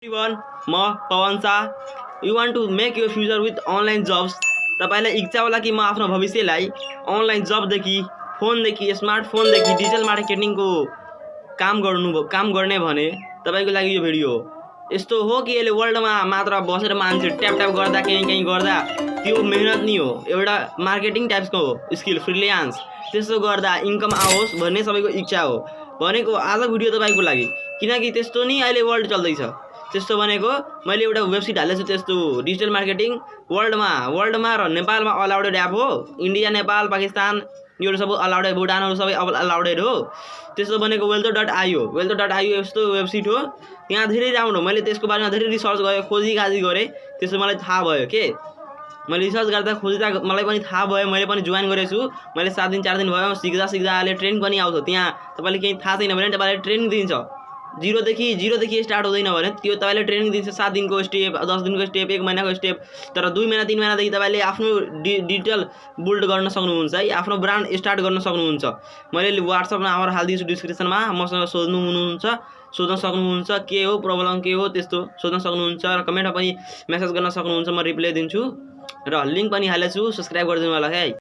everyone, म Pawan Shah. You want to make your future with online jobs. तपाईँलाई इच्छा होला कि म आफ्नो भविष्यलाई अनलाइन जबदेखि, फोनदेखि, स्मार्टफोनदेखि डिजिटल मार्केटिङको काम गर्ने भने तपाईँको लागि यो भिडियो हो। यस्तो हो कि यसले वर्ल्डमा मात्र बसेर मान्छे ट्याप गर्दा कहीँ गर्दा त्यो मेहनत नि हो, एउटा मार्केटिङ टाइप्सको हो स्किल, फ्रिल्यान्स। त्यस्तो गर्दा इन्कम आओस् भन्ने सबैको इच्छा हो भनेको आज भिडियो तपाईँको लागि, किनकि त्यस्तो नि अहिले वर्ल्ड चल्दैछ। त्यस्तो भनेको मैले एउटा वेबसाइट हालेको छु, त्यस्तो डिजिटल मार्केटिङ वर्ल्डमा र नेपालमा अलाउडेड एप हो। इन्डिया, नेपाल, पाकिस्तान यो सब अलाउडेड, भुटानहरू सबै अब अलाउडेड हो। त्यस्तो भनेको वेल्थो.io यस्तो वेबसाइट हो। त्यहाँ धेरै राम्रो, मैले त्यसको बारेमा धेरै रिसर्च गरेँ, खोजीखाजी गरेँ, त्यसो मलाई थाहा भयो के। मैले रिसर्च गर्दा खोज्दा मलाई पनि थाहा भयो, मैले पनि जोइन गरेको छु। मैले 7 दिन 4 दिन भयो सिक्दा अहिले ट्रेनिङ पनि आउँछ। त्यहाँ तपाईँले केही थाहा छैन भने तपाईँले ट्रेनिङ दिन्छ। जिरोदेखि स्टार्ट हुँदैन भने त्यो तपाईँले ट्रेनिङ दिन्छ। 7 दिनको स्टेप, 10 दिनको स्टेप, 1 महिनाको स्टेप। तर 2 महिना 3 महिनादेखि तपाईँले आफ्नो डिजिटल बिल्ड गर्न सक्नुहुन्छ है, आफ्नो ब्रान्ड स्टार्ट गर्न सक्नुहुन्छ। मैले व्हाट्सएप नम्बर हालिदिन्छु डिस्क्रिप्सनमा, मसँग सोध्न सक्नुहुन्छ के हो प्रब्लम, के हो त्यस्तो सोध्न सक्नुहुन्छ, र कमेन्टमा पनि मेसेज गर्न सक्नुहुन्छ, म रिप्लाई दिन्छु। र लिङ्क पनि हालेको छु, सब्सक्राइब गरिदिनु होला है।